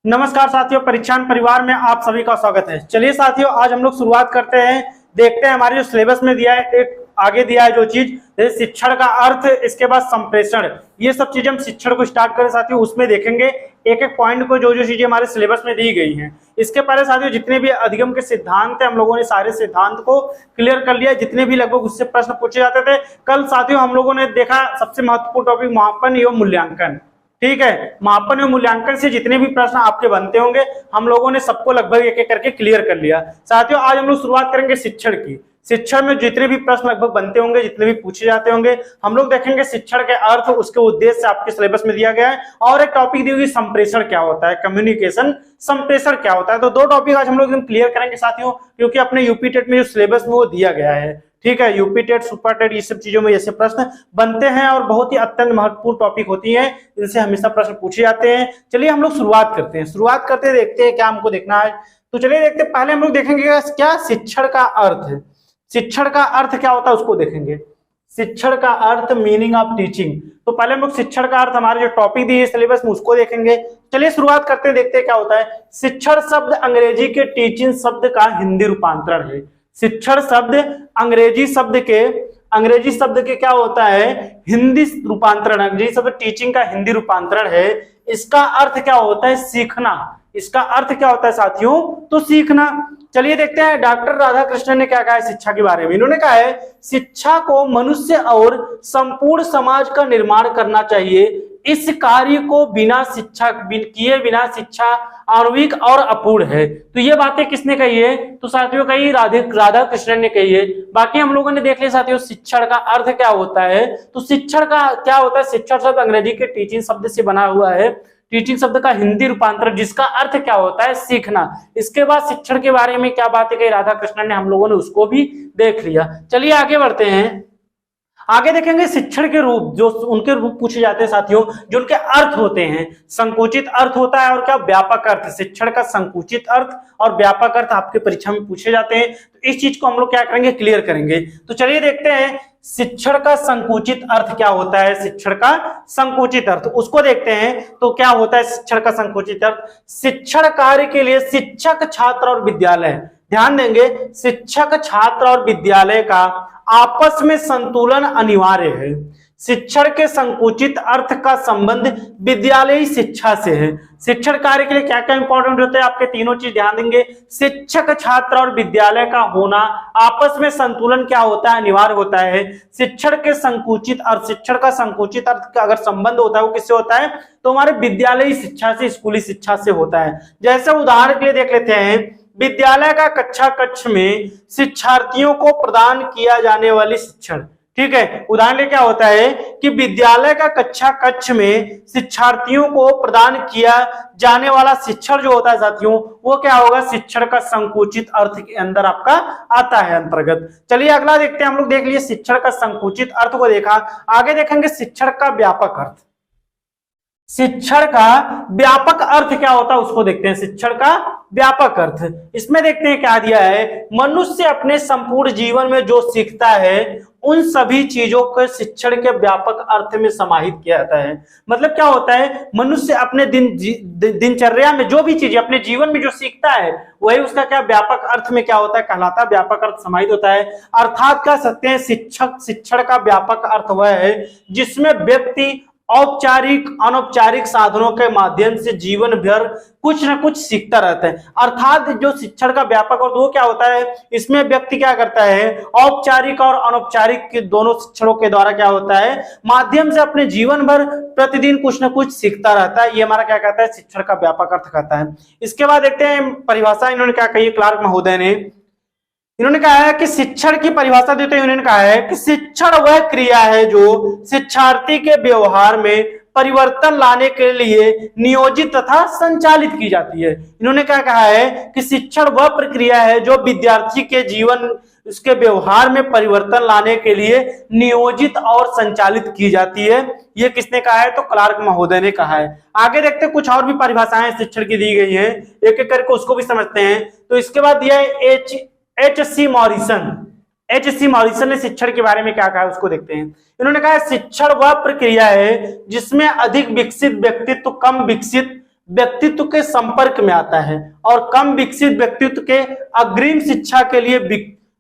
नमस्कार साथियों, परीक्षान परिवार में आप सभी का स्वागत है। चलिए साथियों, आज हम लोग शुरुआत करते हैं। देखते हैं हमारे जो सिलेबस में दिया है, एक आगे दिया है जो चीज, जैसे शिक्षण का अर्थ, इसके बाद संप्रेषण, ये सब चीजें हम शिक्षण को स्टार्ट करें साथियों, उसमें देखेंगे एक एक पॉइंट को, जो जो चीजें हमारे सिलेबस में दी गई हैं। इसके पहले साथियों जितने भी अधिगम के सिद्धांत है, हम लोगों ने सारे सिद्धांत को क्लियर कर लिया। जितने भी लगभग उससे प्रश्न पूछे जाते थे, कल साथियों हम लोगों ने देखा सबसे महत्वपूर्ण टॉपिक मापन एवं मूल्यांकन। ठीक है, मापन एवं मूल्यांकन से जितने भी प्रश्न आपके बनते होंगे, हम लोगों ने सबको लगभग एक एक करके क्लियर कर लिया। साथियों आज हम लोग शुरुआत करेंगे शिक्षण की। शिक्षण में जितने भी प्रश्न लगभग बनते होंगे, जितने भी पूछे जाते होंगे, हम लोग देखेंगे शिक्षण के अर्थ, उसके उद्देश्य आपके सिलेबस में दिया गया है। और एक टॉपिक दी हुई संप्रेषण क्या होता है, कम्युनिकेशन संप्रेषण क्या होता है। तो दो टॉपिक आज हम लोग एकदम क्लियर करेंगे साथियों, क्योंकि अपने यूपी टेट में जो सिलेबस में वो दिया गया है। ठीक है, यूपी टेट, सुपर टेट, ये सब चीजों में ऐसे प्रश्न बनते हैं और बहुत ही अत्यंत महत्वपूर्ण टॉपिक होती हैं, इनसे हमेशा प्रश्न पूछे जाते हैं। चलिए हम लोग शुरुआत करते हैं, देखते हैं क्या हमको देखना है। तो चलिए देखते हैं, पहले हम लोग देखेंगे क्या शिक्षण का अर्थ है। शिक्षण का अर्थ क्या होता है उसको देखेंगे। शिक्षण का अर्थ, मीनिंग ऑफ टीचिंग। तो पहले हम लोग शिक्षण का अर्थ, हमारे जो टॉपिक दिए सिलेबस में, उसको देखेंगे। चलिए शुरुआत करते हैं, देखते हैं क्या होता है। शिक्षण शब्द अंग्रेजी के टीचिंग शब्द का हिंदी रूपांतरण है। शिक्षण शब्द अंग्रेजी शब्द के क्या होता है, हिंदी रूपांतरण। अंग्रेजी शब्द टीचिंग का हिंदी रूपांतरण है। इसका अर्थ क्या होता है, सीखना। इसका अर्थ क्या होता है साथियों, तो सीखना। चलिए देखते हैं डॉक्टर राधाकृष्णन ने क्या कहा है शिक्षा के बारे में। इन्होंने कहा है, शिक्षा को मनुष्य और संपूर्ण समाज का निर्माण करना चाहिए। इस कार्य को किए बिना शिक्षा आणविक और अपूर्ण है। तो ये बातें किसने कही है, तो साथियों कही राधा कृष्णन ने कही है। बाकी हम लोगों ने देख लिया साथियों शिक्षण का अर्थ क्या होता है। तो शिक्षण का क्या होता है, शिक्षण शब्द अंग्रेजी के टीचिंग शब्द से बना हुआ है। टीचिंग शब्द का हिंदी रूपांतरण, जिसका अर्थ क्या होता है, सीखना। इसके बाद शिक्षण के बारे में क्या बातें कही राधा कृष्णन ने, हम लोगों ने उसको भी देख लिया। चलिए आगे बढ़ते हैं। आगे देखेंगे शिक्षण के रूप, जो उनके रूप पूछे जाते हैं साथियों, जो उनके अर्थ होते हैं। संकुचित अर्थ होता है और क्या व्यापक अर्थ। शिक्षण का संकुचित अर्थ और व्यापक अर्थ आपके परीक्षा में पूछे जाते हैं। तो इस चीज को हम लोग क्या करेंगे, क्लियर करेंगे। तो चलिए देखते हैं शिक्षण का संकुचित अर्थ क्या होता है। शिक्षण का संकुचित अर्थ उसको देखते हैं। तो क्या होता है शिक्षण का संकुचित अर्थ, शिक्षण कार्य के लिए शिक्षक, छात्र और विद्यालय, ध्यान देंगे, शिक्षक, छात्र और विद्यालय का आपस में संतुलन अनिवार्य है। शिक्षण के संकुचित अर्थ का संबंध विद्यालयी शिक्षा से है। शिक्षण कार्य के लिए क्या क्या इंपॉर्टेंट होते हैं, आपके तीनों चीज ध्यान देंगे। शिक्षक, छात्र और विद्यालय का होना, आपस में संतुलन क्या होता है, अनिवार्य होता है। शिक्षण के संकुचित अर्थ, शिक्षण का संकुचित अर्थ का अगर संबंध होता है, वो किससे होता है, तो हमारे विद्यालयी शिक्षा से, स्कूली शिक्षा से होता है। जैसे उदाहरण के लिए देख लेते हैं, विद्यालय का कक्षा कक्ष में शिक्षार्थियों को प्रदान किया जाने वाली शिक्षण। ठीक है, उदाहरण क्या होता है कि विद्यालय का कक्षा कक्ष में शिक्षार्थियों को प्रदान किया जाने वाला शिक्षण जो होता है साथियों, वो क्या होगा, शिक्षण का संकुचित अर्थ के अंदर आपका आता है अंतर्गत। चलिए अगला देखते हैं। हम लोग देख लिए शिक्षण का संकुचित अर्थ को देखा। आगे देखेंगे शिक्षण का व्यापक अर्थ। शिक्षण का व्यापक अर्थ क्या होता है उसको देखते हैं। शिक्षण का व्यापक अर्थ, इसमें देखते हैं क्या दिया है, मनुष्य अपने संपूर्ण जीवन में जो सीखता है उन सभी चीजों को शिक्षण के व्यापक अर्थ में समाहित किया जाता है। मतलब क्या होता है, मनुष्य अपने दिनचर्या में जो भी चीज अपने जीवन में जो सीखता है, वही उसका क्या व्यापक अर्थ में क्या होता है, कहलाता है, व्यापक अर्थ समाहित होता है। अर्थात कह सकते हैं शिक्षण का व्यापक अर्थ वह है जिसमें व्यक्ति औपचारिक अनौपचारिक साधनों के माध्यम से जीवन भर कुछ न कुछ सीखता रहता है। अर्थात जो शिक्षण का व्यापक अर्थ वो क्या होता है, इसमें व्यक्ति क्या करता है, औपचारिक और अनौपचारिक के दोनों शिक्षणों के द्वारा क्या होता है, माध्यम से अपने जीवन भर प्रतिदिन कुछ न कुछ सीखता रहता है। ये हमारा क्या कहता है, शिक्षण का व्यापक अर्थ कहता है। इसके बाद देखते हैं परिभाषा इन्होंने क्या कही, क्लार्क महोदय ने। इन्होंने कहा है कि शिक्षण की परिभाषा देते हुए इन्होंने कहा है कि शिक्षण वह क्रिया है जो शिक्षार्थी के व्यवहार में परिवर्तन लाने के लिए नियोजित तथा संचालित की जाती है। इन्होंने क्या कहा है कि शिक्षण वह प्रक्रिया है जो विद्यार्थी के जीवन, उसके व्यवहार में परिवर्तन लाने के लिए नियोजित और संचालित की जाती है। ये किसने कहा है, तो क्लार्क महोदय ने कहा है। आगे देखते हैं कुछ और भी परिभाषाएं शिक्षण की दी गई है, एक एक करके उसको भी समझते हैं। तो इसके बाद दिया है एच.सी. मॉरिसन ने शिक्षण के बारे में क्या कहा है उसको देखते हैं। इन्होंने कहा शिक्षण वह प्रक्रिया है जिसमें अधिक विकसित व्यक्तित्व कम विकसित व्यक्तित्व के संपर्क में आता है और कम विकसित व्यक्तित्व के अग्रिम शिक्षा के लिए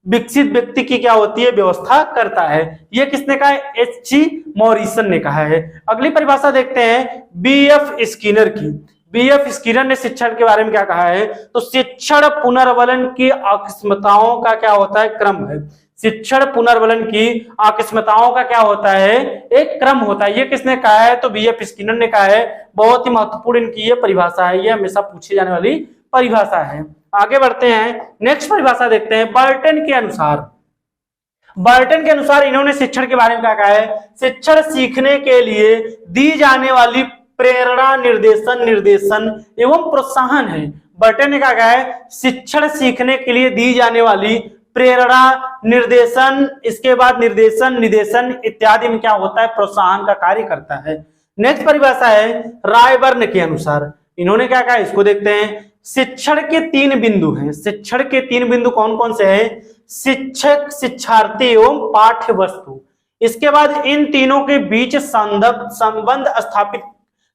विकसित व्यक्ति की क्या होती है, व्यवस्था करता है। ये किसने कहा है, एच.जी. मॉरिसन ने कहा है। अगली परिभाषा देखते हैं बी.एफ. स्किनर की। बी.एफ. स्किनर ने शिक्षण के बारे में क्या कहा है, तो शिक्षण पुनर्वलन की अकस्मिकताओं का क्या होता है, क्रम है। शिक्षण पुनर्वलन की अकस्मिकताओं का क्या होता है, एक क्रम होता है। ये किसने कहा है, तो बी.एफ. स्किनर ने कहा है। बहुत ही महत्वपूर्ण इनकी ये परिभाषा है, ये हमेशा पूछी जाने वाली परिभाषा है। आगे बढ़ते हैं, नेक्स्ट परिभाषा देखते हैं बर्टन के अनुसार। बर्टन के अनुसार इन्होंने शिक्षण के बारे में क्या कहा है, शिक्षण सीखने के लिए दी जाने वाली प्रेरणा, निर्देशन एवं प्रोत्साहन है। बर्टन ने क्या कहा है, शिक्षण सीखने के लिए दी जाने वाली प्रेरणा, निर्देशन, इसके बाद निदेशन इत्यादि में क्या होता है, प्रोत्साहन का कार्य करता है। नेक्स्ट परिभाषा है रायबर्न के अनुसार। इन्होंने क्या कहा, इसको देखते हैं। शिक्षण के 3 बिंदु हैं। शिक्षण के 3 बिंदु कौन कौन से हैं, शिक्षक, शिक्षार्थी एवं पाठ्य वस्तु। इसके बाद इन तीनों के बीच संबंध स्थापित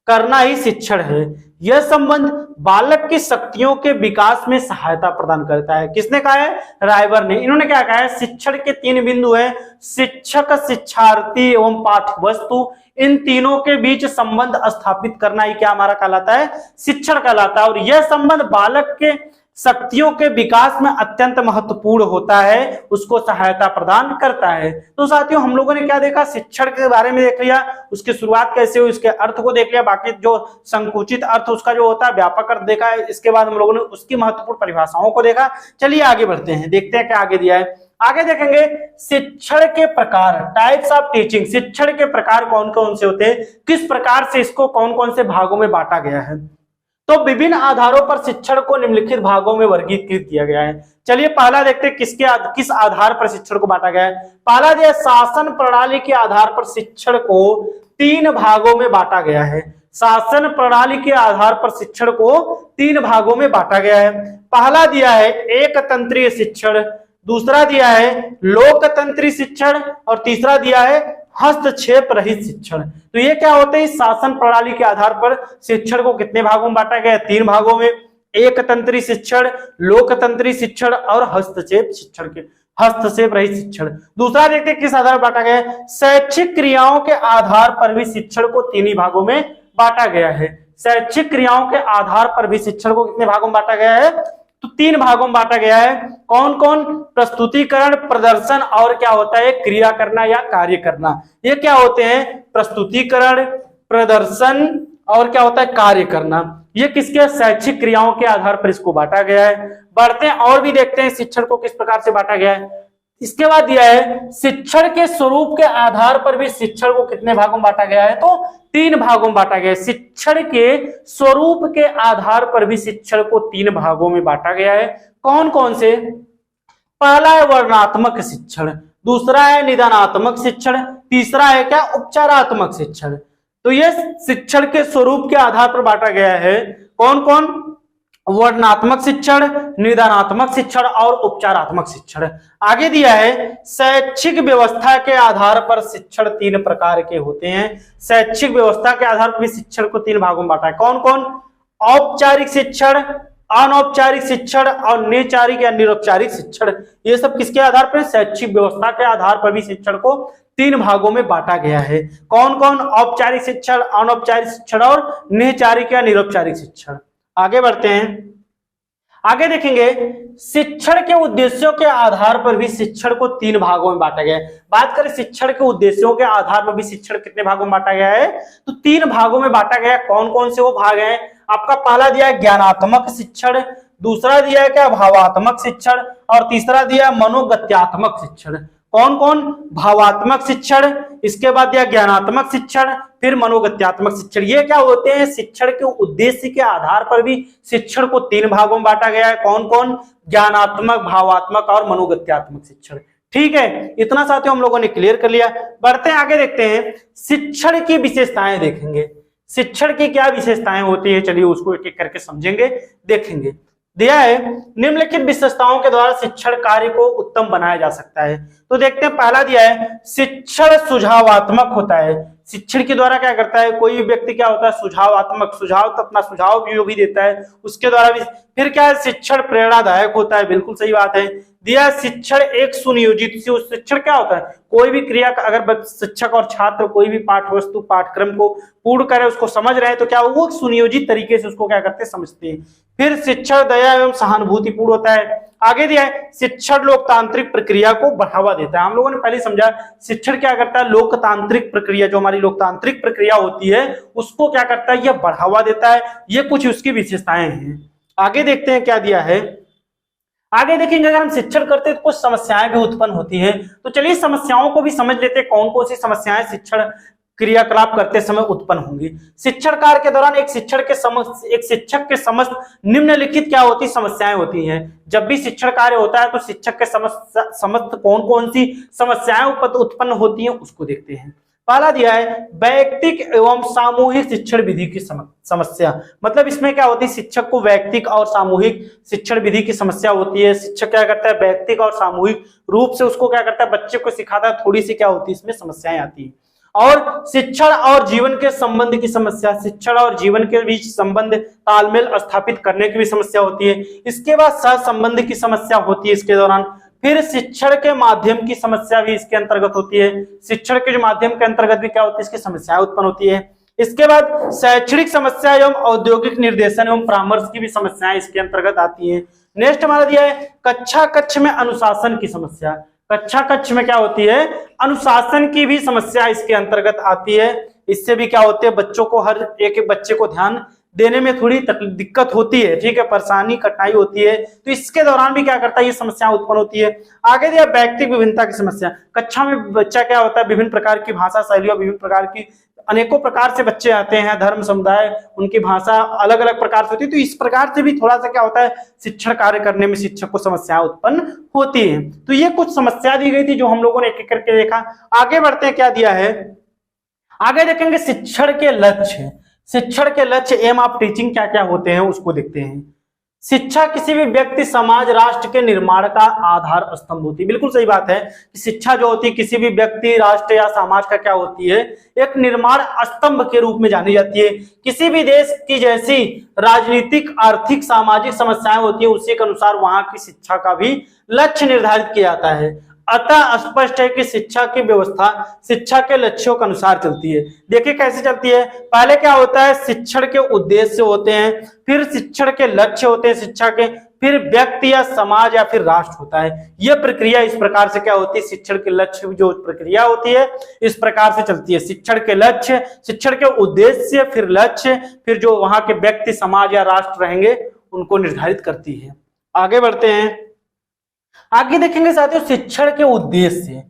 करना ही शिक्षण है। यह संबंध बालक की शक्तियों के विकास में सहायता प्रदान करता है। किसने कहा है, रायबर ने। इन्होंने क्या कहा है, शिक्षण के 3 बिंदु हैं, शिक्षक, शिक्षार्थी एवं पाठ्य वस्तु। इन तीनों के बीच संबंध स्थापित करना ही क्या हमारा कहलाता है, शिक्षण कहलाता है। और यह संबंध बालक के शक्तियों के विकास में अत्यंत महत्वपूर्ण होता है, उसको सहायता प्रदान करता है। तो साथियों, हम लोगों ने क्या देखा, शिक्षण के बारे में देख लिया, उसकी शुरुआत कैसे हुई, उसके अर्थ को देख लिया, बाकी जो संकुचित अर्थ उसका जो होता है व्यापक अर्थ देखा है। इसके बाद हम लोगों ने उसकी महत्वपूर्ण परिभाषाओं को देखा। चलिए आगे बढ़ते हैं, देखते हैं क्या आगे दिया है। आगे देखेंगे शिक्षण के प्रकार, टाइप्स ऑफ टीचिंग। शिक्षण के प्रकार कौन कौन से होते हैं, किस प्रकार से इसको कौन कौन से भागों में बांटा गया है। तो विभिन्न आधारों पर शिक्षण को निम्नलिखित भागों में वर्गीकृत किया गया है। चलिए पहला देखते हैं किस आधार पर शिक्षण को बांटा गया है। पहला दिया शासन प्रणाली के आधार पर शिक्षण को 3 भागों में बांटा गया है। शासन प्रणाली के आधार पर शिक्षण को 3 भागों में बांटा गया है। पहला दिया है एकतंत्रीय शिक्षण, दूसरा दिया है लोकतंत्री शिक्षण और तीसरा दिया है हस्तक्षेप रहित शिक्षण। तो ये क्या होते हैं, शासन प्रणाली के आधार पर शिक्षण को कितने भागों में बांटा गया है, 3 भागों में। एकतंत्री शिक्षण, लोकतंत्री शिक्षण और हस्तक्षेप रहित शिक्षण। दूसरा देखते हैं किस आधार पर बांटा गया है, शैक्षिक क्रियाओं के आधार पर भी शिक्षण को 3 ही भागों में बांटा गया है। शैक्षिक क्रियाओं के आधार पर भी शिक्षण को कितने भागों में बांटा गया है, तो 3 भागों में बांटा गया है। कौन कौन, प्रस्तुतिकरण, प्रदर्शन और क्या होता है, क्रिया करना या कार्य करना। ये क्या होते हैं, प्रस्तुतिकरण, प्रदर्शन और क्या होता है, कार्य करना। ये किसके, शैक्षिक क्रियाओं के आधार पर इसको बांटा गया है। बढ़ते हैं और भी देखते हैं शिक्षण को किस प्रकार से बांटा गया है। इसके बाद दिया है शिक्षण के स्वरूप के आधार पर भी शिक्षण को कितने भागों में बांटा गया है, तो 3 भागों में बांटा गया है। शिक्षण के स्वरूप के आधार पर भी शिक्षण को 3 भागों में बांटा गया है। कौन कौन से, पहला है वर्णनात्मक शिक्षण, दूसरा है निदानात्मक शिक्षण, तीसरा है क्या, उपचारात्मक शिक्षण। तो ये शिक्षण के स्वरूप के आधार पर बांटा गया है। कौन कौन, वर्णनात्मक शिक्षण, निदानात्मक शिक्षण और उपचारात्मक शिक्षण। आगे दिया है शैक्षिक व्यवस्था के आधार पर शिक्षण 3 प्रकार के होते हैं। शैक्षिक व्यवस्था के आधार पर भी शिक्षण को 3 भागों में बांटा है। कौन कौन, औपचारिक शिक्षण, अनौपचारिक शिक्षण और नैचारिक या निरौपचारिक शिक्षण। ये सब किसके आधार पर, शैक्षिक व्यवस्था के आधार पर भी शिक्षण को 3 भागों में बांटा गया है। कौन कौन, औपचारिक शिक्षण, अनौपचारिक शिक्षण और नैचारिक या निरौपचारिक शिक्षण। आगे बढ़ते हैं, आगे देखेंगे शिक्षण के उद्देश्यों के आधार पर भी शिक्षण को 3 भागों में बांटा गया है। बात करें शिक्षण के उद्देश्यों के आधार पर भी शिक्षण कितने भागों में बांटा गया है, तो 3 भागों में बांटा गया है। कौन कौन से वो भाग हैं, आपका पहला दिया है ज्ञानात्मक शिक्षण, दूसरा दिया है क्या, भावात्मक शिक्षण और तीसरा दिया है मनोगत्यात्मक शिक्षण। कौन कौन, भावात्मक शिक्षण, इसके बाद दिया ज्ञानात्मक शिक्षण, फिर मनोगत्यात्मक शिक्षण। ये क्या होते हैं, शिक्षण के उद्देश्य के आधार पर भी शिक्षण को 3 भागों में बांटा गया है। कौन कौन, ज्ञानात्मक, भावात्मक और मनोगत्यात्मक शिक्षण। ठीक है, इतना साथियों हम लोगों ने क्लियर कर लिया। बढ़ते हैं आगे, देखते हैं शिक्षण की विशेषताएं देखेंगे। शिक्षण की क्या विशेषताएं होती है, चलिए उसको एक एक करके समझेंगे, देखेंगे। दिया है निम्नलिखित विशेषताओं के द्वारा शिक्षण कार्य को उत्तम बनाया जा सकता है। तो देखते हैं, पहला दिया है शिक्षण सुझावात्मक होता है। शिक्षण के द्वारा क्या करता है, कोई भी व्यक्ति क्या होता है, सुझावात्मक, सुझाव तो अपना सुझाव जो भी देता है उसके द्वारा भी। फिर क्या है, शिक्षण प्रेरणादायक होता है, बिल्कुल सही बात है। दिया शिक्षण एक सुनियोजित, शिक्षण क्या होता है, कोई भी क्रिया का अगर शिक्षक और छात्र कोई भी पाठ वस्तु पाठ्यक्रम को पूर्ण करे, उसको समझ रहे हैं, तो क्या वो सुनियोजित तरीके से उसको क्या करते हैं, समझते हैं। फिर शिक्षण दया एवं सहानुभूतिपूर्ण होता है। आगे दिया है शिक्षण लोकतांत्रिक प्रक्रिया को बढ़ावा देता है। हम लोगों ने पहले समझा शिक्षण क्या करता है, लोकतांत्रिक प्रक्रिया, जो हमारी लोकतांत्रिक प्रक्रिया होती है उसको क्या करता है, यह बढ़ावा देता है। ये कुछ उसकी विशेषताएं हैं। आगे देखते हैं क्या दिया है। आगे देखेंगे अगर हम शिक्षण करते हैं तो कुछ समस्याएं भी उत्पन्न होती हैं, तो चलिए समस्याओं को भी समझ लेते हैं, कौन कौन सी समस्याएं शिक्षण क्रियाकलाप करते समय उत्पन्न होंगी। शिक्षण कार्य के दौरान एक शिक्षक के समस्त निम्नलिखित क्या होती समस्याएं होती हैं। जब भी शिक्षण कार्य होता है तो शिक्षक के समस्त कौन कौन सी समस्याएं उत्पन्न होती हैं उसको देखते हैं। पहला दिया है वैयक्तिक एवं सामूहिक शिक्षण विधि की समस्या। मतलब इसमें क्या होती है, शिक्षक को वैयक्तिक और सामूहिक शिक्षण विधि की समस्या होती है। शिक्षक क्या करता है, वैयक्तिक और सामूहिक रूप से उसको क्या करता है, बच्चे को सिखाता है, थोड़ी सी क्या होती है इसमें समस्याएं आती है। और शिक्षण और जीवन के संबंध की समस्या, शिक्षण और जीवन के बीच संबंध तालमेल स्थापित करने की भी समस्या होती है। इसके बाद सहसंबंध की समस्या होती है इसके दौरान। फिर शिक्षण के माध्यम की समस्या भी इसके अंतर्गत होती है। शिक्षण के जो माध्यम के अंतर्गत भी क्या होती है, इसकी समस्याएं उत्पन्न होती है। इसके बाद शैक्षणिक समस्या एवं औद्योगिक निर्देशन एवं परामर्श की भी समस्याएं इसके अंतर्गत आती है। नेक्स्ट हमारा दिया है कक्षा कक्ष में अनुशासन की समस्या। कक्षा कक्ष में क्या होती है, अनुशासन की भी समस्या इसके अंतर्गत आती है। इससे भी क्या होते हैं, बच्चों को हर एक बच्चे को ध्यान देने में थोड़ी दिक्कत होती है, ठीक है, परेशानी कठिनाई होती है। तो इसके दौरान भी क्या करता है, ये समस्या उत्पन्न होती है। आगे दिया व्यक्तिगत विभिन्नता की समस्या। कक्षा में बच्चा क्या होता है, विभिन्न प्रकार की भाषा शैलियों, विभिन्न प्रकार की अनेकों प्रकार से बच्चे आते हैं, धर्म समुदाय, उनकी भाषा अलग अलग प्रकार से होती है। तो इस प्रकार से भी थोड़ा सा क्या होता है, शिक्षण कार्य करने में शिक्षक को समस्याएं उत्पन्न होती है। तो ये कुछ समस्या दी गई थी जो हम लोगों ने एक एक करके देखा। आगे बढ़ते हैं, क्या दिया है, आगे देखेंगे शिक्षण के लक्ष्य। शिक्षण के लक्ष्य एम ऑफ टीचिंग क्या क्या होते हैं उसको देखते हैं। शिक्षा किसी भी व्यक्ति, समाज, राष्ट्र के निर्माण का आधार स्तंभ होती है। बिल्कुल सही बात है कि शिक्षा जो होती है किसी भी व्यक्ति, राष्ट्र या समाज का क्या होती है, एक निर्माण स्तंभ के रूप में जानी जाती है। किसी भी देश की जैसी राजनीतिक, आर्थिक, सामाजिक समस्याएं होती है उसी के अनुसार वहां की शिक्षा का भी लक्ष्य निर्धारित किया जाता है। अतः स्पष्ट है कि शिक्षा की व्यवस्था शिक्षा के लक्ष्यों के अनुसार चलती है। देखिए कैसे चलती है, पहले क्या होता है, शिक्षण के उद्देश्य होते हैं, फिर शिक्षण के लक्ष्य होते हैं शिक्षा के, फिर व्यक्ति या समाज या फिर राष्ट्र होता है। यह प्रक्रिया इस प्रकार से क्या होती है, शिक्षण के लक्ष्य जो प्रक्रिया होती है इस प्रकार से चलती है। शिक्षण के लक्ष्य, शिक्षण के उद्देश्य, फिर लक्ष्य, फिर जो वहां के व्यक्ति, समाज या राष्ट्र रहेंगे उनको निर्धारित करती है। आगे बढ़ते हैं, आगे देखेंगे साथियों शिक्षण के उद्देश्य।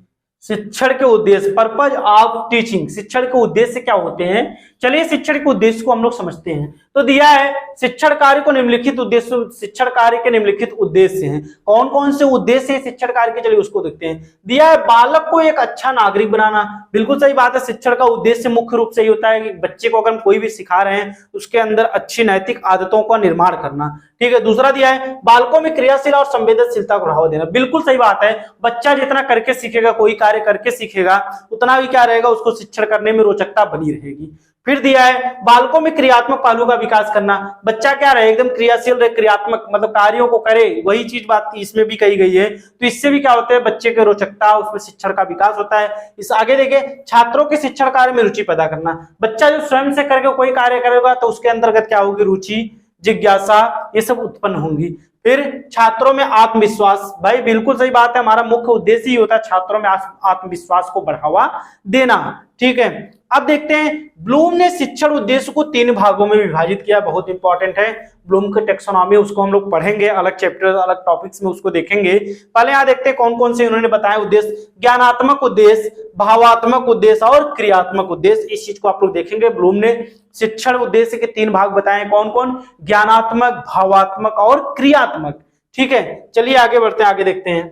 शिक्षण के उद्देश्य, पर्पज ऑफ टीचिंग, शिक्षण के उद्देश्य क्या होते हैं। चलिए शिक्षण के उद्देश्य को हम लोग समझते हैं। तो दिया है शिक्षण कार्य को निम्नलिखित उद्देश्य, शिक्षण कार्य के निम्नलिखित उद्देश्य हैं। कौन कौन से उद्देश्य है शिक्षण कार्य के, चलिए उसको देखते हैं। दिया है बालक को एक अच्छा नागरिक बनाना। बिल्कुल सही बात है, शिक्षण का उद्देश्य मुख्य रूप से ये होता है कि बच्चे को अगर हम कोई भी सिखा रहे हैं उसके अंदर अच्छी नैतिक आदतों का निर्माण करना, ठीक है। दूसरा दिया है बालकों में क्रियाशील और संवेदनशीलता को बढ़ावा देना। बिल्कुल सही बात है, बच्चा जितना करके सीखेगा, कोई कार्य करके सीखेगा, उतना भी क्या रहेगा, उसको शिक्षण करने में रोचकता बनी रहेगी। फिर दिया है बालकों में क्रियात्मक पहलू का विकास करना। बच्चा क्या रहे, एकदम क्रियाशील रहे, क्रियात्मक मतलब कार्यों को करे, वही चीज बात इसमें भी कही गई है। तो इससे भी क्या होता है, बच्चे की रोचकता, उसमें शिक्षण का विकास होता है। इस आगे देखे छात्रों के शिक्षण कार्य में रुचि पैदा करना। बच्चा जो स्वयं से करके कोई कार्य करेगा तो उसके अंतर्गत क्या होगी, रुचि, जिज्ञासा, ये सब उत्पन्न होंगी। फिर छात्रों में आत्मविश्वास, भाई बिल्कुल सही बात है, हमारा मुख्य उद्देश्य ही होता है छात्रों में आत्मविश्वास को बढ़ावा देना, ठीक है। अब देखते हैं ब्लूम ने शिक्षण उद्देश्य को 3 भागों में विभाजित किया, बहुत इंपॉर्टेंट है। ब्लूम के टेक्सोनॉमी, उसको हम लोग पढ़ेंगे, अलग चैप्टर अलग टॉपिक्स में उसको देखेंगे। पहले यहाँ देखते हैं कौन कौन से उन्होंने बताया उद्देश्य। ज्ञानात्मक उद्देश्य, भावात्मक उद्देश्य और क्रियात्मक उद्देश्य, इस चीज को आप लोग देखेंगे। ब्लूम ने शिक्षण उद्देश्य के 3 भाग बताए, कौन कौन, ज्ञानात्मक, भावात्मक और क्रियात्मक, ठीक है। चलिए आगे बढ़ते हैं, आगे देखते हैं।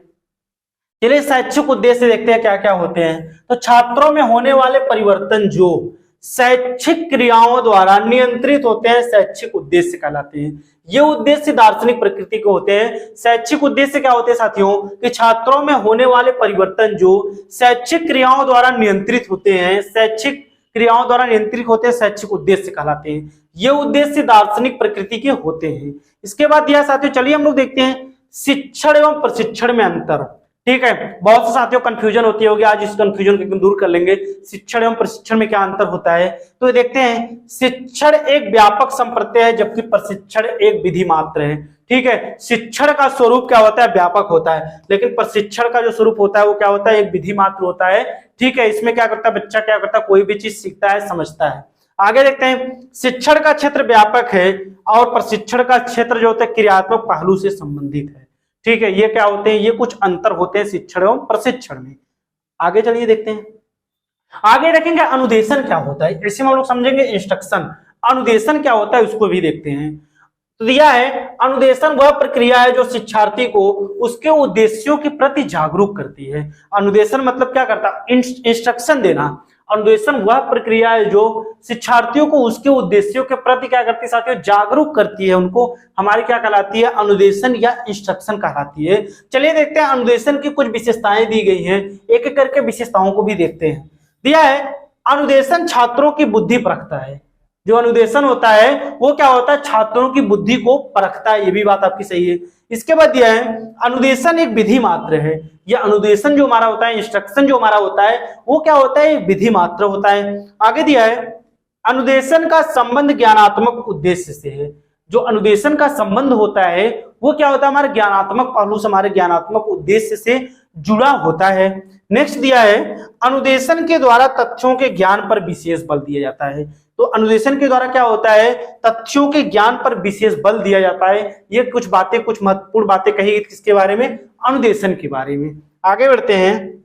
चलिए शैक्षिक उद्देश्य देखते हैं क्या क्या होते हैं। तो छात्रों में होने वाले परिवर्तन जो शैक्षिक क्रियाओं द्वारा नियंत्रित होते हैं शैक्षिक उद्देश्य कहलाते हैं। ये उद्देश्य दार्शनिक प्रकृति के होते हैं। शैक्षिक उद्देश्य क्या होते हैं साथियों, कि छात्रों में होने वाले परिवर्तन जो शैक्षिक क्रियाओं द्वारा नियंत्रित होते हैं, शैक्षिक क्रियाओं द्वारा नियंत्रित होते हैं शैक्षिक उद्देश्य कहलाते हैं। ये उद्देश्य दार्शनिक प्रकृति के होते हैं। इसके बाद दिया साथियों, चलिए हम लोग देखते हैं शिक्षण एवं प्रशिक्षण में अंतर। ठीक है, बहुत से साथियों कंफ्यूजन होती होगी, आज इस कंफ्यूजन को दूर कर लेंगे। शिक्षण एवं प्रशिक्षण में क्या अंतर होता है, तो देखते हैं। शिक्षण एक व्यापक संप्रत्यय है जबकि प्रशिक्षण एक विधि मात्र है। ठीक है, शिक्षण का स्वरूप क्या होता है, व्यापक होता है, लेकिन प्रशिक्षण का जो स्वरूप होता है वो क्या होता है, एक विधि मात्र होता है। ठीक है, इसमें क्या करता है बच्चा, क्या करता है, कोई भी चीज सीखता है, समझता है। आगे देखते हैं, शिक्षण का क्षेत्र व्यापक है और प्रशिक्षण का क्षेत्र जो होता है क्रियात्मक पहलू से संबंधित है। ठीक है, ये क्या होते हैं, ये कुछ अंतर होते हैं शिक्षण एवं प्रशिक्षण में। आगे चलिए देखते हैं, आगे देखेंगे अनुदेशन क्या होता है, इसी में हम लोग समझेंगे इंस्ट्रक्शन। अनुदेशन क्या होता है उसको भी देखते हैं। तो दिया है, अनुदेशन वह प्रक्रिया है जो शिक्षार्थी को उसके उद्देश्यों के प्रति जागरूक करती है। अनुदेशन मतलब क्या करता है, इंस्ट्रक्शन देना। अनुदेशन वह प्रक्रिया है जो शिक्षार्थियों को उसके उद्देश्यों के प्रति क्या करती है साथियों, जागरूक करती है। उनको हमारी क्या कहलाती है, अनुदेशन या इंस्ट्रक्शन कहलाती है। चलिए देखते हैं अनुदेशन की कुछ विशेषताएं दी गई हैं, एक एक करके विशेषताओं को भी देखते हैं। दिया है, अनुदेशन छात्रों की बुद्धि परखता है। जो अनुदेशन होता है वो क्या होता है, छात्रों की बुद्धि को परखता है, ये भी बात आपकी सही है। इसके बाद दिया है, अनुदेशन एक विधि मात्र है। ये अनुदेशन जो हमारा होता है, इंस्ट्रक्शन जो हमारा होता है वो क्या होता है, विधि मात्र होता है। आगे दिया है, अनुदेशन का संबंध ज्ञानात्मक उद्देश्य से है। जो अनुदेशन का संबंध होता है वो क्या होता है, हमारे ज्ञानात्मक पहलू से, हमारे ज्ञानात्मक उद्देश्य से जुड़ा होता है। नेक्स्ट दिया है, अनुदेशन के द्वारा तथ्यों के ज्ञान पर विशेष बल दिया जाता है। तो अनुदेशन के द्वारा क्या होता है, तथ्यों के ज्ञान पर विशेष बल दिया जाता है। ये कुछ बातें, कुछ महत्वपूर्ण बातें कही गई किसके बारे में, अनुदेशन के बारे में। आगे बढ़ते हैं,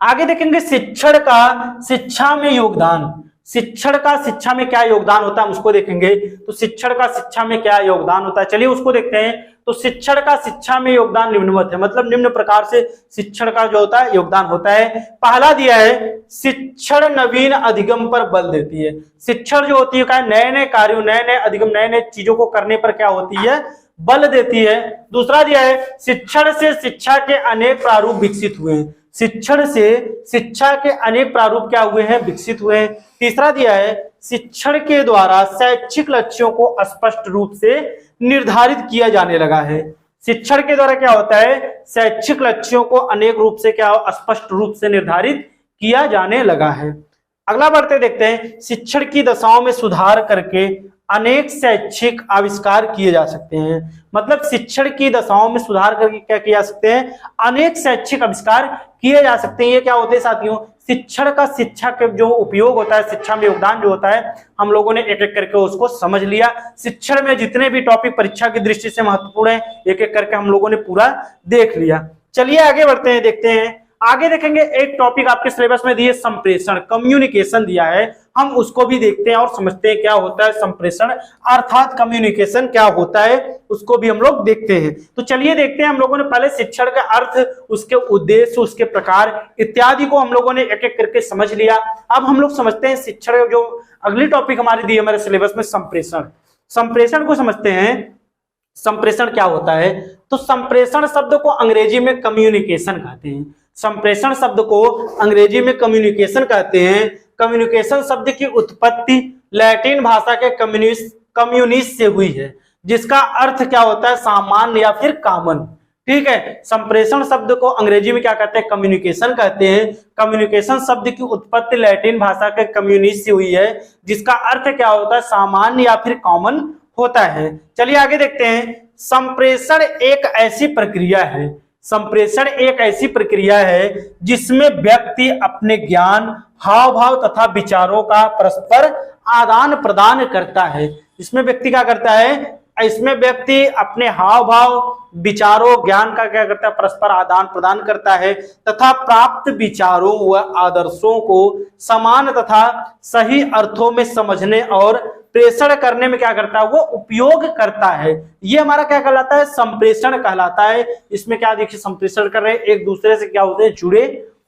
आगे देखेंगे शिक्षण का शिक्षा में योगदान। शिक्षण का शिक्षा में क्या योगदान होता है हम उसको देखेंगे। तो शिक्षण का शिक्षा में क्या योगदान होता है, चलिए उसको देखते हैं। तो शिक्षण का शिक्षा में योगदान निम्नवत है, मतलब निम्न प्रकार से शिक्षण का जो होता है योगदान होता है। पहला दिया है, शिक्षण नवीन अधिगम पर बल देती है। शिक्षण जो होती है नए नए कार्यों, नए नए अधिगम, नए नए चीजों को करने पर क्या होती है, बल देती है। दूसरा दिया है, शिक्षण से शिक्षा के अनेक प्रारूप विकसित हुए हैं। शिक्षण से शिक्षा के अनेक प्रारूप क्या हुए हैं, विकसित हुए हैं। तीसरा दिया है, शिक्षण के द्वारा शैक्षिक लक्ष्यों को स्पष्ट रूप से निर्धारित किया जाने लगा है। शिक्षण के द्वारा क्या होता है, शैक्षिक लक्ष्यों को अनेक रूप से क्या स्पष्ट रूप से निर्धारित किया जाने लगा है। अगला बढ़ते देखते हैं, शिक्षण की दशाओं में सुधार करके अनेक शैक्षिक आविष्कार किए जा सकते हैं। मतलब शिक्षण की दशाओं में सुधार करके क्या किया जा सकते हैं, अनेक शैक्षिक आविष्कार किए जा सकते हैं। ये क्या होते हैं साथियों, शिक्षण का शिक्षा के जो उपयोग होता है, शिक्षा में योगदान जो होता है, हम लोगों ने एक एक करके उसको समझ लिया। शिक्षण में जितने भी टॉपिक परीक्षा की दृष्टि से महत्वपूर्ण है, एक एक करके हम लोगों ने पूरा देख लिया। चलिए आगे बढ़ते हैं, देखते हैं। आगे देखेंगे, एक टॉपिक आपके सिलेबस में दिए संप्रेषण, कम्युनिकेशन दिया है, हम उसको भी देखते हैं और समझते हैं क्या होता है संप्रेषण, अर्थात कम्युनिकेशन क्या होता है, उसको भी हम लोग देखते हैं। तो चलिए देखते हैं, हम लोगों ने पहले शिक्षण का अर्थ, उसके उद्देश्य, उसके प्रकार इत्यादि को हम लोगों ने एक एक करके समझ लिया। अब हम लोग समझते हैं शिक्षण, जो अगली टॉपिक हमारी दी है हमारे सिलेबस में, संप्रेषण। संप्रेषण को समझते हैं, संप्रेषण क्या होता है। तो संप्रेषण शब्द को अंग्रेजी में कम्युनिकेशन कहते हैं। संप्रेषण शब्द को अंग्रेजी में कम्युनिकेशन कहते हैं। कम्युनिकेशन शब्द की उत्पत्ति लैटिन भाषा के कम्युनिस से हुई है, जिसका अर्थ क्या होता है, सामान्य या फिर कॉमन। ठीक है, संप्रेषण शब्द को अंग्रेजी में क्या कहते हैं, कम्युनिकेशन कहते हैं। कम्युनिकेशन शब्द की उत्पत्ति लैटिन भाषा के कम्युनिस से हुई है, जिसका अर्थ क्या होता है, सामान्य या फिर कॉमन होता है। चलिए आगे देखते हैं, संप्रेषण एक ऐसी प्रक्रिया है, संप्रेषण एक ऐसी प्रक्रिया है जिसमें व्यक्ति अपने ज्ञान, हाव भाव तथा विचारों का परस्पर आदान प्रदान करता है। इसमें व्यक्ति क्या करता है, इसमें व्यक्ति अपने हाव भाव, विचारों, ज्ञान का क्या करता है, परस्पर आदान प्रदान करता है तथा प्राप्त विचारों व आदर्शों को समान तथा सही अर्थों में समझने और प्रेषण करने में क्या करता है, वो उपयोग करता है। ये हमारा क्या कहलाता है, संप्रेषण कहलाता है। इसमें क्या देखिए, संप्रेषण कर रहे हैं, एक दूसरे से क्या होते हैं, जुड़े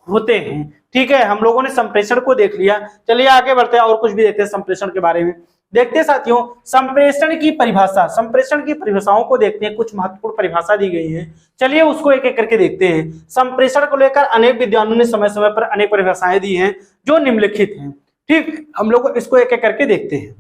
होते हैं। ठीक है, हम लोगों ने संप्रेषण को देख लिया। चलिए आगे बढ़ते हैं और कुछ भी देखते हैं संप्रेषण के बारे में। देखते हैं साथियों, संप्रेषण की परिभाषा, संप्रेषण की परिभाषाओं को देखते हैं। कुछ महत्वपूर्ण परिभाषा दी गई है, चलिए उसको एक एक करके देखते हैं। संप्रेषण को लेकर अनेक विद्वानों ने समय समय पर अनेक परिभाषाएं दी हैं जो निम्नलिखित हैं। ठीक, हम लोग इसको एक एक करके देखते हैं।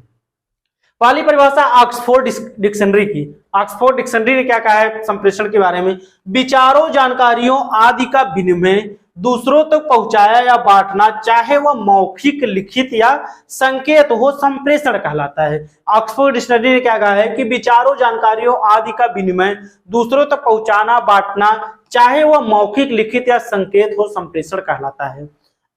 पहली परिभाषा ऑक्सफोर्ड डिक्शनरी की। ऑक्सफोर्ड डिक्शनरी ने क्या कहा है संप्रेषण के बारे में? विचारों, जानकारियों आदि का विनिमय, दूसरों तक पहुंचाया या बांटना, चाहे वह मौखिक, लिखित या संकेत हो, संप्रेषण कहलाता है। ऑक्सफोर्ड डिक्शनरी ने क्या कहा है कि विचारों, जानकारियों आदि का विनिमय, दूसरों तक पहुंचाना, बांटना, चाहे वह मौखिक, लिखित या संकेत हो, संप्रेषण कहलाता है।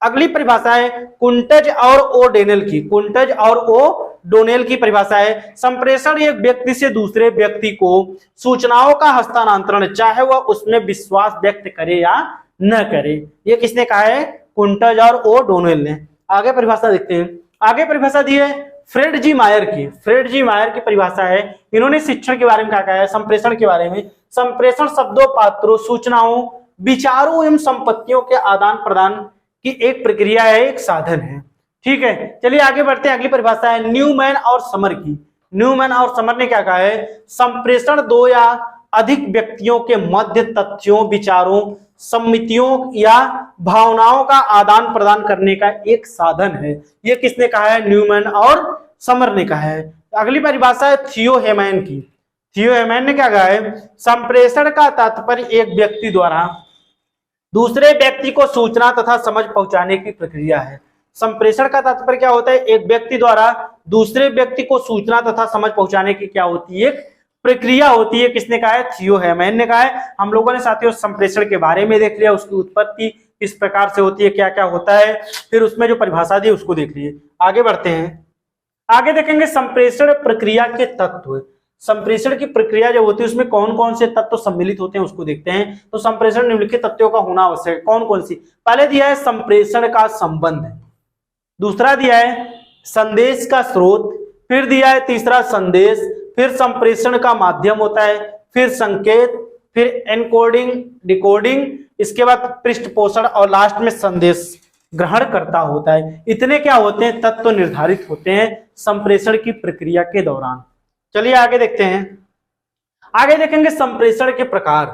अगली परिभाषा है कुंटज और ओ डोनेल की। कुंटज और ओ डोनेल की परिभाषा है संप्रेषण एक व्यक्ति से दूसरे व्यक्ति को सूचनाओं का हस्तांतरण, चाहे वह उसमें विश्वास व्यक्त करे या न करे। ये किसने कहा है? कुंटज और ओ डोनेल ने। आगे परिभाषा देखते हैं। आगे परिभाषा दी है फ्रेड जी मायर की। फ्रेड जी मायर की परिभाषा है, इन्होंने शिक्षण के बारे में क्या कहा है? संप्रेषण के बारे में, संप्रेषण शब्दों, पात्रों, सूचनाओं, विचारों एवं संपत्तियों के आदान प्रदान की एक प्रक्रिया है, एक साधन है। ठीक है, चलिए आगे बढ़ते हैं। अगली परिभाषा है न्यूमैन और समर की। न्यूमैन और समर ने क्या कहा है? संप्रेषण दो या अधिक व्यक्तियों के मध्य तथ्यों, विचारों, सम्मितियों या भावनाओं का आदान प्रदान करने का एक साधन है। ये किसने कहा है? न्यूमैन और समर ने कहा है। अगली परिभाषा है थियो हेमैन की। थियो हेमैन ने क्या कहा है? संप्रेषण का तात्पर्य एक व्यक्ति द्वारा दूसरे व्यक्ति को सूचना तथा समझ पहुंचाने की प्रक्रिया है। संप्रेषण का तात्पर्य क्या होता है? एक व्यक्ति द्वारा दूसरे व्यक्ति को सूचना तथा समझ पहुंचाने की क्या होती है? एक प्रक्रिया होती है। किसने कहा है? थियो हेमैन ने कहा है। हम लोगों ने साथियों संप्रेषण के बारे में देख लिया, उसकी उत्पत्ति किस प्रकार से होती है, क्या क्या होता है, फिर उसमें जो परिभाषा दी उसको देख लिए। आगे बढ़ते हैं। आगे देखेंगे संप्रेषण प्रक्रिया के तत्व। संप्रेषण की प्रक्रिया जब होती है उसमें कौन कौन से तत्व सम्मिलित होते हैं उसको देखते हैं। तो संप्रेषण निम्नलिखित तत्वों का होना आवश्यक है। कौन कौन सी? पहले दिया है संप्रेषण का संबंध, दूसरा दिया है संदेश का स्रोत, फिर दिया है तीसरा संदेश, फिर संप्रेषण का माध्यम होता है, फिर संकेत, फिर एनकोडिंग, डिकोडिंग, इसके बाद पृष्ठपोषण और लास्ट में संदेश ग्रहण करता होता है। इतने क्या होते हैं? तत्व निर्धारित होते हैं संप्रेषण की प्रक्रिया के दौरान। चलिए आगे देखते हैं। आगे देखेंगे संप्रेषण के प्रकार।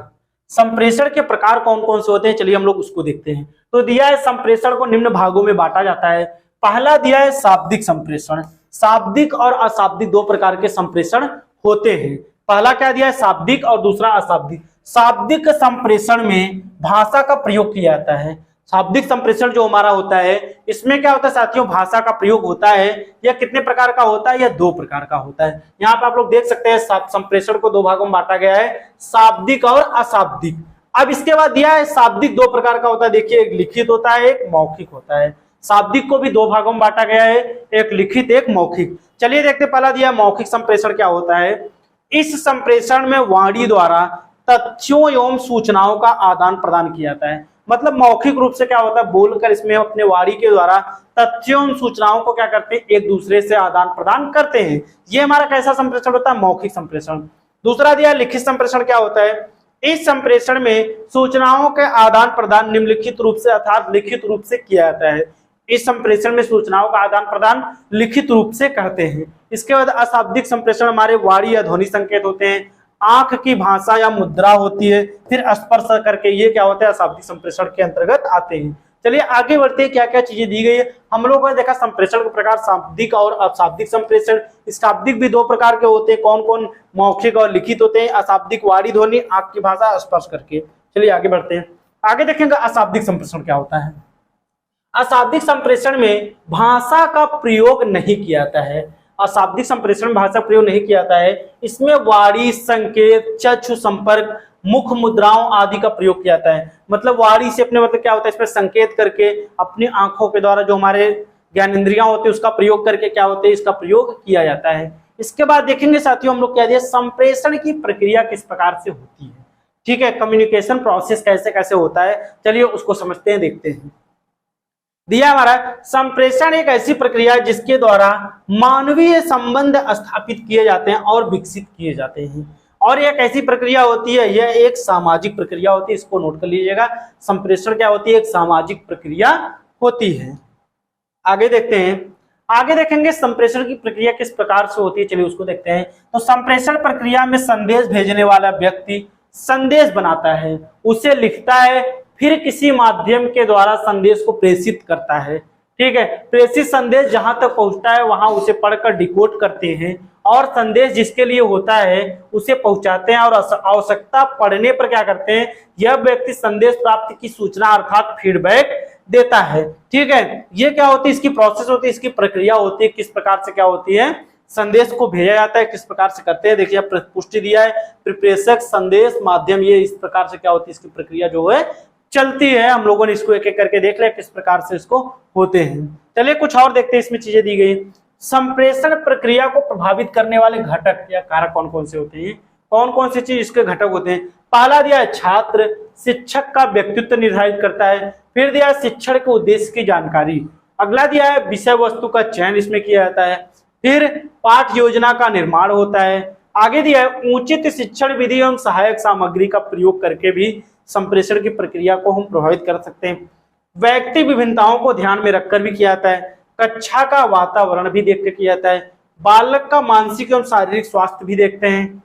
संप्रेषण के प्रकार कौन कौन से होते हैं, चलिए हम लोग उसको देखते हैं। तो दिया है संप्रेषण को निम्न भागों में बांटा जाता है। पहला दिया है शाब्दिक संप्रेषण। शाब्दिक और अशाब्दिक दो प्रकार के संप्रेषण होते हैं। पहला क्या दिया है? शाब्दिक और दूसरा अशाब्दिक। शाब्दिक संप्रेषण में भाषा का प्रयोग किया जाता है। शाब्दिक संप्रेषण जो हमारा होता है इसमें क्या होता है साथियों? भाषा का प्रयोग होता है। यह कितने प्रकार का होता है? यह दो प्रकार का होता है। यहाँ पे आप लोग देख सकते हैं संप्रेषण को दो भागों में बांटा गया है, शाब्दिक और अशाब्दिक। अब इसके बाद दिया है शाब्दिक दो प्रकार का होता है। देखिए, एक लिखित होता है, एक मौखिक होता है। शाब्दिक को भी दो भागों में बांटा गया है, एक लिखित, एक मौखिक। चलिए देखते, पहला दिया मौखिक संप्रेषण क्या होता है। इस संप्रेषण में वाणी द्वारा तथ्यों एवं सूचनाओं का आदान प्रदान किया जाता है। मतलब मौखिक रूप से क्या होता है? बोलकर इसमें अपने वाणी के द्वारा तथ्यों एवं सूचनाओं को क्या करते हैं? एक दूसरे से आदान प्रदान करते हैं। ये हमारा कैसा संप्रेषण होता है? मौखिक संप्रेषण। दूसरा दिया लिखित संप्रेषण क्या होता है। इस संप्रेषण में सूचनाओं के आदान प्रदान निम्नलिखित रूप से अर्थात लिखित रूप से किया जाता है। इस संप्रेषण में सूचनाओं का आदान प्रदान लिखित रूप से करते हैं। इसके बाद अशाब्दिक संप्रेषण हमारे वाणी या ध्वनि संकेत होते हैं, आंख की भाषा या मुद्रा होती है, फिर स्पर्श करके, ये क्या होता है? अशाब्दिक संप्रेषण के अंतर्गत आते हैं। चलिए आगे बढ़ते हैं, क्या क्या चीजें दी गई है। हम लोगों ने देखा संप्रेषण के प्रकार शाब्दिक और अशाब्दिक संप्रेषण। शाब्दिक भी दो प्रकार के होते हैं, कौन कौन? मौखिक और लिखित होते हैं। अशाब्दिक वाणी, ध्वनि, आंख की भाषा, स्पर्श करके। चलिए आगे बढ़ते हैं। आगे देखेंगे अशाब्दिक संप्रेषण क्या होता है। अशाब्दिक संप्रेषण में भाषा का प्रयोग नहीं किया जाता है। अशाब्दिक संप्रेषण में भाषा प्रयोग नहीं किया जाता है। इसमें वाणी, संकेत, चक्षु संपर्क, मुख मुद्राओं आदि का प्रयोग किया जाता है। मतलब वाणी से अपने मतलब क्या होता है? इसमें संकेत करके अपनी आंखों के द्वारा जो हमारे ज्ञान इंद्रियां होती है उसका प्रयोग करके क्या होते हैं? इसका प्रयोग किया जाता है। इसके बाद देखेंगे साथियों हम लोग क्या दिया, संप्रेषण की प्रक्रिया किस प्रकार से होती है। ठीक है, कम्युनिकेशन प्रोसेस कैसे कैसे होता है, चलिए उसको समझते हैं, देखते हैं। दिया हमारा संप्रेषण एक ऐसी प्रक्रिया है जिसके द्वारा मानवीय संबंध स्थापित किए जाते हैं और विकसित किए जाते हैं। और एक ऐसी प्रक्रिया होती है, यह एक सामाजिक प्रक्रिया होती है, इसको नोट कर लीजिएगा। संप्रेषण क्या होती है? एक सामाजिक प्रक्रिया होती है। आगे देखते हैं, आगे देखेंगे संप्रेषण की प्रक्रिया किस प्रकार से होती है, चलिए उसको देखते हैं। तो संप्रेषण प्रक्रिया में संदेश भेजने वाला व्यक्ति संदेश बनाता है, उसे लिखता है, फिर किसी माध्यम के द्वारा संदेश को प्रेषित करता है। ठीक है। प्रेषित संदेश जहां तक पहुंचता है वहां उसे पढ़कर डिकोड करते हैं और संदेश जिसके लिए होता है उसे पहुंचाते हैं और आवश्यकता पड़ने पर क्या करते हैं, यह व्यक्ति संदेश प्राप्ति की सूचना अर्थात फीडबैक देता है। ठीक है, ये क्या होती है, इसकी प्रोसेस होती है, इसकी प्रक्रिया होती है, किस प्रकार से क्या होती है, संदेश को भेजा जाता है, किस प्रकार से करते हैं। देखिए पुष्टि दिया है, प्रेषक, संदेश, माध्यम, ये इस प्रकार से क्या होती है, इसकी प्रक्रिया जो है चलती है। हम लोगों ने इसको एक एक करके देख लिया किस प्रकार से इसको होते हैं। चलिए कुछ और देखते हैं, इसमें चीजें दी गई। संप्रेषण प्रक्रिया को प्रभावित करने वाले घटक या कारक कौन कौन से होते हैं, कौन कौन सी चीज इसके घटक होते हैं। पहला दिया है छात्र, शिक्षक का व्यक्तित्व निर्धारित करता है। फिर दिया है शिक्षण के उद्देश्य की जानकारी। अगला दिया है विषय वस्तु का चयन इसमें किया जाता है। फिर पाठ योजना का निर्माण होता है। आगे दिया है उचित शिक्षण विधि एवं सहायक सामग्री का प्रयोग करके भी संप्रेषण की प्रक्रिया को हम प्रभावित कर सकते हैं। व्यक्ति विभिन्नताओं को ध्यान में रखकर भी किया जाता है। कक्षा का वातावरण भी देख कर किया जाता है। बालक का मानसिक एवं शारीरिक स्वास्थ्य भी देखते हैं।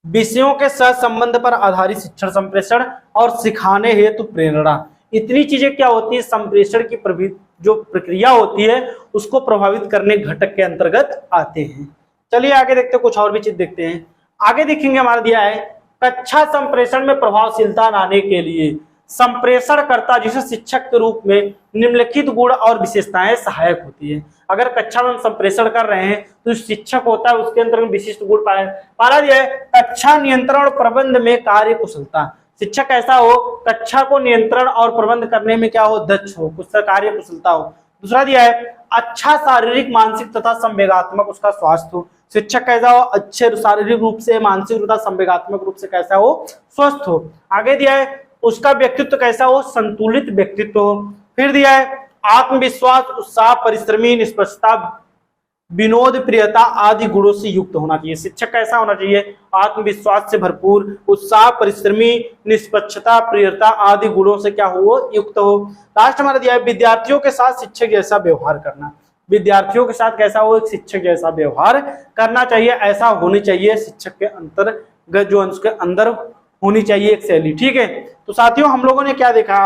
विषयों के सहसंबंध पर आधारित शिक्षण संप्रेषण और सिखाने हेतु प्रेरणा, इतनी चीजें क्या होती है, संप्रेषण की जो प्रक्रिया होती है उसको प्रभावित करने घटक के अंतर्गत आते हैं। चलिए आगे देखते हैं, कुछ और भी चीज देखते हैं। आगे देखेंगे हमारा दिया है कक्षा संप्रेषण में प्रभावशीलता लाने के लिए संप्रेषणकर्ता जिसे शिक्षक के रूप में निम्नलिखित गुण और विशेषताएं सहायक होती है। अगर कक्षा में हम संप्रेषण कर रहे हैं तो शिक्षक होता है, उसके अंतर्गत विशिष्ट गुण पाए। पहला दिया है कक्षा नियंत्रण और प्रबंध में कार्य कुशलता। शिक्षक ऐसा हो कक्षा को नियंत्रण और प्रबंध करने में क्या हो, दक्ष हो, कुछ कार्य कुशलता हो। दूसरा दिया है अच्छा शारीरिक, मानसिक तथा संवेगात्मक उसका स्वास्थ्य हो। शिक्षक कैसा हो, अच्छे शारीरिक रूप से, मानसिक तथा संवेगात्मक रूप से कैसा हो, स्वस्थ हो। आगे दिया है उसका व्यक्तित्व कैसा हो, संतुलित व्यक्तित्व हो। फिर दिया है आत्मविश्वास, उत्साह, परिश्रमी, निष्पक्षता, विनोद, प्रियता आदि गुणों से युक्त होना चाहिए। शिक्षक कैसा होना चाहिए, आत्मविश्वास से भरपूर, उत्साह, परिश्रमी, निष्पक्षता, प्रियता आदि गुणों से क्या हो, युक्त हो। लास्ट हमारा दिया है विद्यार्थियों के साथ शिक्षक जैसा व्यवहार करना। विद्यार्थियों के साथ कैसा हो, एक शिक्षक जैसा व्यवहार करना चाहिए, ऐसा होनी चाहिए शिक्षक के अंतर्गत, जो उसके अंदर होनी चाहिए एक शैली। ठीक है, तो साथियों हम लोगों ने क्या देखा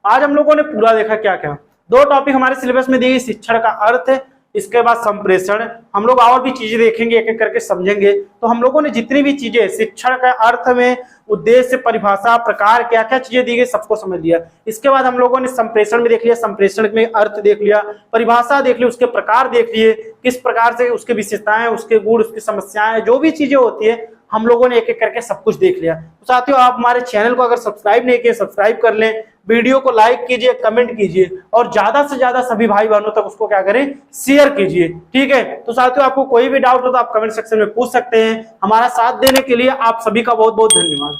आज हम लोगों ने पूरा देखा क्या क्या, दो टॉपिक हमारे सिलेबस में दिए, शिक्षण का अर्थ, इसके बाद संप्रेषण। हम लोग और भी चीजें देखेंगे, एक एक करके समझेंगे। तो हम लोगों ने जितनी भी चीजें शिक्षण का अर्थ में उद्देश्य, परिभाषा, प्रकार, क्या क्या चीजें दी गई सबको समझ लिया। इसके बाद हम लोगों ने संप्रेषण में देख लिया, संप्रेषण में अर्थ देख लिया, परिभाषा देख ली, उसके प्रकार देख लिए, किस प्रकार से उसके विशेषताएं, उसके गुण, उसकी समस्याएं, जो भी चीजें होती है हम लोगों ने एक एक करके सब कुछ देख लिया। तो साथियों आप हमारे चैनल को अगर सब्सक्राइब नहीं किए सब्सक्राइब कर लें, वीडियो को लाइक कीजिए, कमेंट कीजिए और ज्यादा से ज्यादा सभी भाई बहनों तक उसको क्या करें, शेयर कीजिए। ठीक है, तो साथियों आपको कोई भी डाउट हो तो आप कमेंट सेक्शन में पूछ सकते हैं। हमारा साथ देने के लिए आप सभी का बहुत बहुत धन्यवाद।